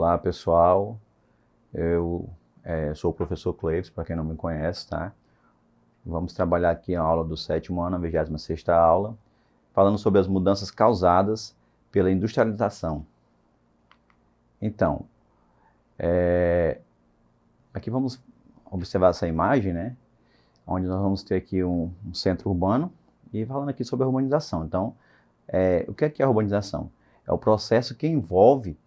Olá pessoal, eu sou o professor Cleiton, para quem não me conhece, tá? Vamos trabalhar aqui a aula do 7º ano, a 26ª aula, falando sobre as mudanças causadas pela industrialização. Então, aqui vamos observar essa imagem, né? Onde nós vamos ter aqui um centro urbano e falando aqui sobre a urbanização. Então, o que é a urbanização? É o processo que envolve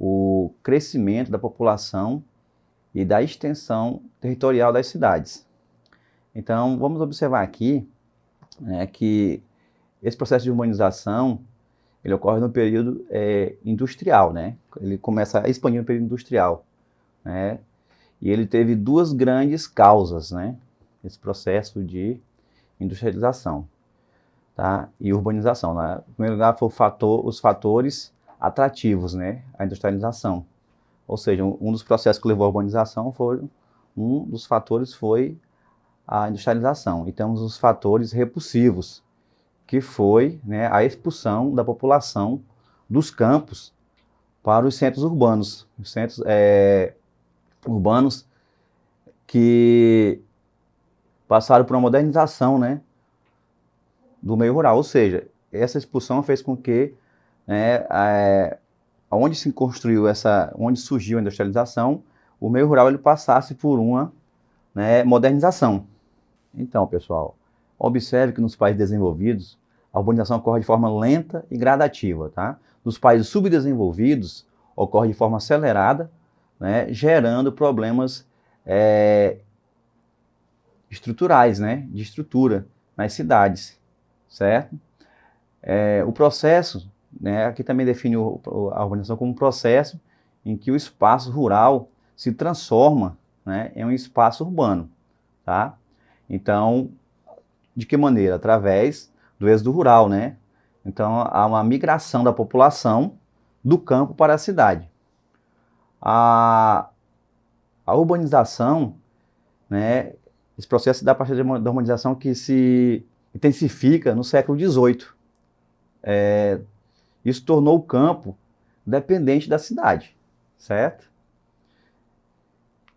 o crescimento da população e da extensão territorial das cidades. Então, vamos observar aqui, né, que esse processo de urbanização ele ocorre no período industrial, né? Ele começa a expandir no período industrial, né? E ele teve duas grandes causas, né? Esse processo de industrialização, tá? E urbanização, né? Em primeiro lugar, foi os fatores atrativos, né? A industrialização. Ou seja, um dos processos que levou à urbanização um dos fatores foi a industrialização. E temos os fatores repulsivos, que foi, né, a expulsão da população dos campos para os centros urbanos. Os centros urbanos que passaram por uma modernização, né, do meio rural. Ou seja, essa expulsão fez com que, né, onde se construiu onde surgiu a industrialização, o meio rural ele passasse por uma, né, modernização. Então, pessoal, observe que nos países desenvolvidos, a urbanização ocorre de forma lenta e gradativa, tá? Nos países subdesenvolvidos, ocorre de forma acelerada, né, gerando problemas estruturais, né, de estrutura nas cidades, certo? O processo, né, aqui também define a urbanização como um processo em que o espaço rural se transforma, né, em um espaço urbano, tá? Então, de que maneira? Através do êxodo rural, né? Então, há uma migração da população do campo para a cidade. A urbanização, né, esse processo da partir da urbanização que se intensifica no século XVIII. Isso tornou o campo dependente da cidade, certo?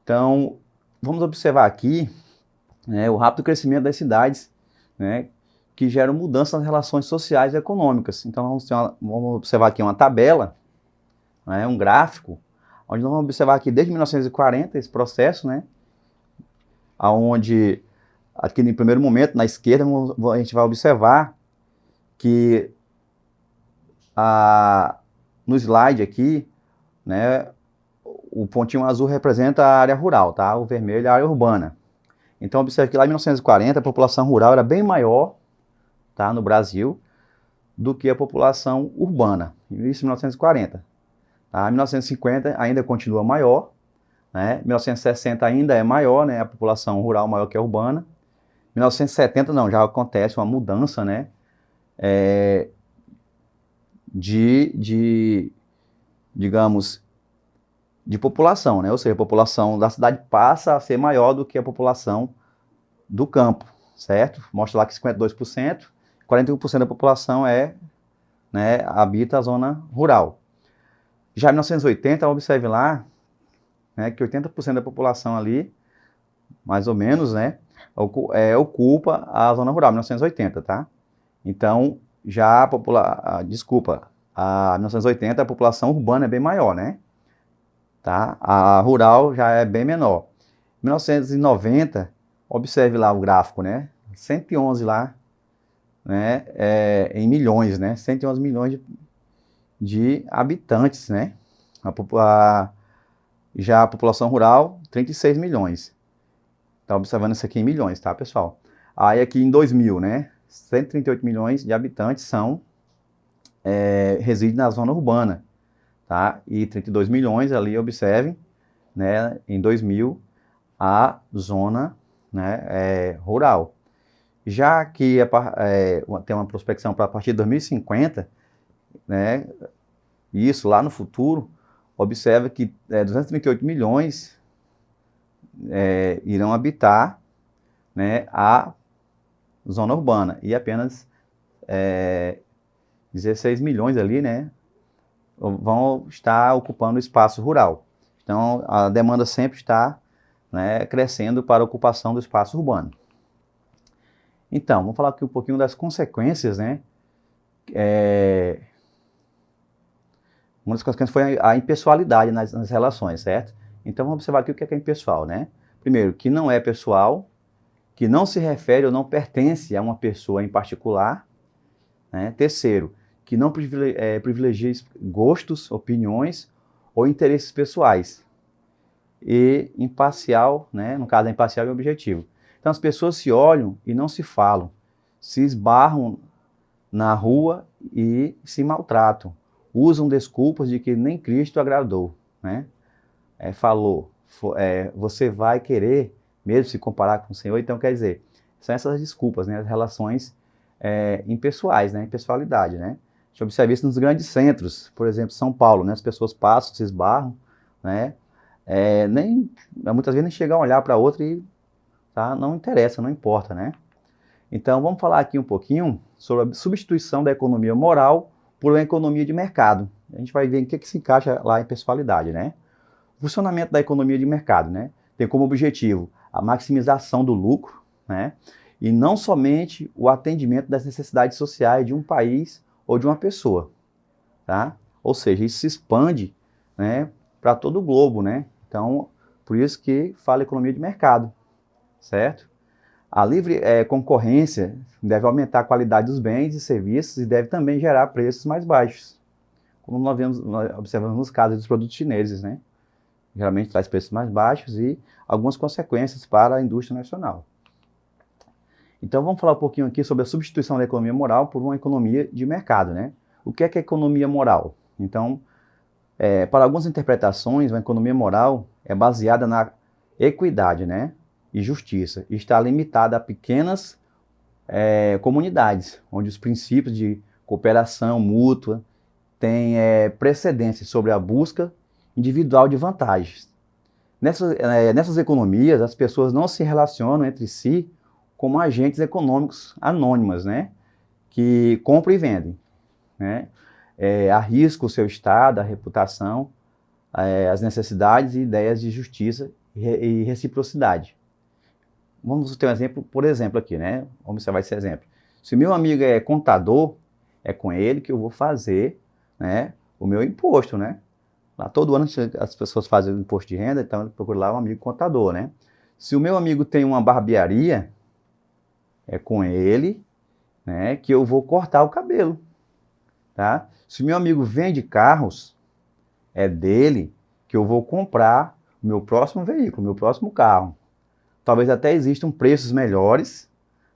Então, vamos observar aqui, né, o rápido crescimento das cidades, né, que geram mudanças nas relações sociais e econômicas. Então, vamos observar aqui uma tabela, né, um gráfico, onde nós vamos observar aqui desde 1940 esse processo, né, onde, aqui no primeiro momento, na esquerda, a gente vai observar que no slide aqui, né, o pontinho azul representa a área rural, tá? O vermelho é a área urbana. Então, observe que lá em 1940 a população rural era bem maior, tá, no Brasil, do que a população urbana. Isso em 1940. Tá? Em 1950 ainda continua maior, né? Em 1960 ainda é maior, né? A população rural maior que a urbana. Em 1970 não, já acontece uma mudança, né? Digamos, de população, né? Ou seja, a população da cidade passa a ser maior do que a população do campo, certo? Mostra lá que 52%, 41% da população né, habita a zona rural. Já em 1980, observe lá, né, que 80% da população ali, mais ou menos, né, ocupa a zona rural, 1980, tá? Então, já a 1980 a população urbana é bem maior, né? Tá? A rural já é bem menor. 1990, observe lá o gráfico, né? 111 lá, né? Em milhões, né? 111 milhões de habitantes, né? Já a população rural, 36 milhões. Tá observando isso aqui em milhões, tá, pessoal? Aí aqui em 2000, né? 138 milhões de habitantes residem na zona urbana, tá? E 32 milhões ali, observem, né? Em 2000, a zona, né, rural. Já que tem uma prospecção para a partir de 2050, né? Isso lá no futuro, observa que 238 milhões irão habitar, né, a zona urbana e apenas 16 milhões ali, né, vão estar ocupando o espaço rural. Então, a demanda sempre está, né, crescendo para a ocupação do espaço urbano. Então, vamos falar aqui um pouquinho das consequências, né? Uma das consequências foi a impessoalidade nas relações, certo? Então, vamos observar aqui o que é impessoal, né? Primeiro, que não é pessoal, que não se refere ou não pertence a uma pessoa em particular, né? Terceiro, que não privilegia gostos, opiniões ou interesses pessoais. E imparcial, né? No caso, é imparcial e objetivo. Então, as pessoas se olham e não se falam, se esbarram na rua e se maltratam. Usam desculpas de que nem Cristo agradou, né? Você vai querer mesmo se comparar com o Senhor? Então, quer dizer, são essas desculpas, né? As relações impessoais, né? Impessoalidade, né? A gente observa isso nos grandes centros, por exemplo, São Paulo, né? As pessoas passam, se esbarram, né? Muitas vezes nem chegam a olhar para outra e tá? Não interessa, não importa, né? Então, vamos falar aqui um pouquinho sobre a substituição da economia moral por uma economia de mercado. A gente vai ver em que se encaixa lá em pessoalidade, né? O funcionamento da economia de mercado, né? Tem como objetivo a maximização do lucro, né? E não somente o atendimento das necessidades sociais de um país ou de uma pessoa, tá? Ou seja, isso se expande, né, para todo o globo, né? Então, por isso que fala economia de mercado, certo? A livre concorrência deve aumentar a qualidade dos bens e serviços e deve também gerar preços mais baixos, como nós observamos nos casos dos produtos chineses, né? Geralmente traz preços mais baixos e algumas consequências para a indústria nacional. Então vamos falar um pouquinho aqui sobre a substituição da economia moral por uma economia de mercado, né? O que é economia moral? Então, para algumas interpretações, uma economia moral é baseada na equidade, né? E justiça, e está limitada a pequenas comunidades, onde os princípios de cooperação mútua têm precedência sobre a busca individual de vantagens. Nessas economias, as pessoas não se relacionam entre si como agentes econômicos anônimas, né? Que compram e vendem, né? Arriscam o seu estado, a reputação, as necessidades e ideias de justiça e reciprocidade. Vamos ter um exemplo, por exemplo, aqui, né? Vamos observar esse exemplo. Se o meu amigo é contador, é com ele que eu vou fazer, né, o meu imposto, né? Lá todo ano as pessoas fazem o imposto de renda, então eu procuro lá um amigo contador, né? Se o meu amigo tem uma barbearia, é com ele, né, que eu vou cortar o cabelo, tá? Se o meu amigo vende carros, é dele que eu vou comprar o meu próximo veículo, o meu próximo carro. Talvez até existam preços melhores,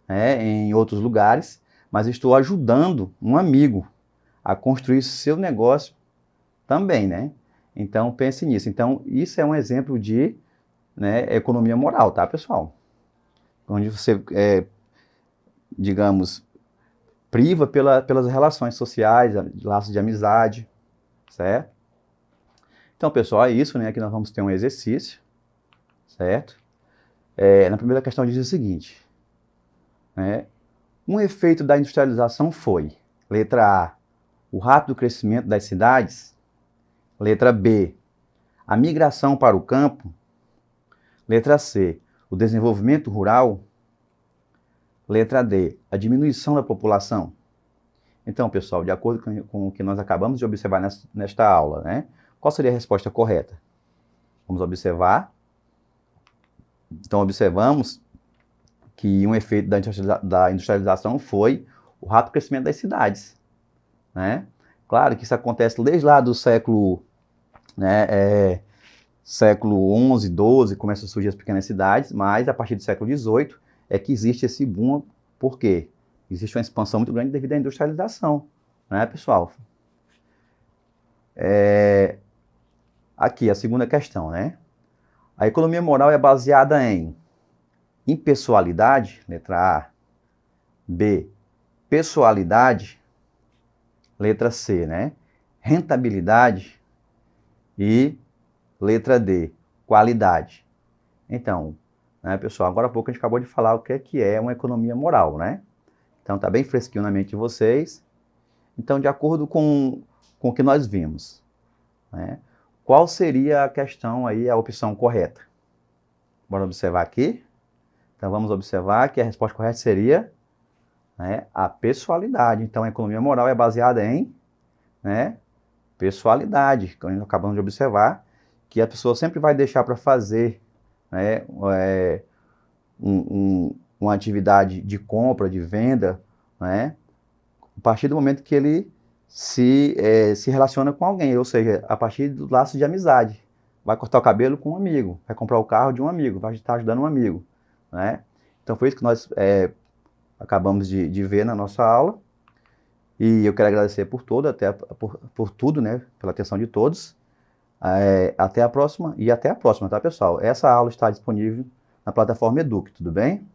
né, em outros lugares, mas estou ajudando um amigo a construir seu negócio também, né? Então pense nisso. Então isso é um exemplo de, né, economia moral, tá, pessoal? Onde você, digamos, priva pelas relações sociais, laços de amizade, certo? Então, pessoal, é isso, né? Aqui nós vamos ter um exercício, certo? Na primeira questão diz o seguinte, né? Um efeito da industrialização foi, letra A, o rápido crescimento das cidades, letra B, a migração para o campo, letra C, o desenvolvimento rural, letra D, a diminuição da população. Então, pessoal, de acordo com o que nós acabamos de observar nesta aula, né? Qual seria a resposta correta? Vamos observar. Então, observamos que um efeito da industrialização foi o rápido crescimento das cidades, né? Claro que isso acontece desde lá do século, né, século XI, XII, começam a surgir as pequenas cidades, mas a partir do século XVIII é que existe esse boom. Por quê? Existe uma expansão muito grande devido à industrialização, né, pessoal? Aqui, a segunda questão, né? A economia moral é baseada em impessoalidade, letra A. B, pessoalidade, letra C, né? Rentabilidade e letra D, qualidade. Então, né, pessoal, agora há pouco a gente acabou de falar o que é uma economia moral, né? Então, tá bem fresquinho na mente de vocês. Então, de acordo com com o que nós vimos, né? Qual seria a questão aí, a opção correta? Bora observar aqui. Então, vamos observar que a resposta correta seria, né, a pessoalidade. Então, a economia moral é baseada em, né, pessoalidade. Nós acabamos de observar que a pessoa sempre vai deixar para fazer, né, uma atividade de compra, de venda, né, a partir do momento que ele se relaciona com alguém, ou seja, a partir do laço de amizade. Vai cortar o cabelo com um amigo, vai comprar o carro de um amigo, vai estar ajudando um amigo, né? Então foi isso que nós acabamos de ver na nossa aula. E eu quero agradecer por tudo, por tudo, né? Pela atenção de todos. Até a próxima, tá, pessoal? Essa aula está disponível na plataforma Eduque, tudo bem?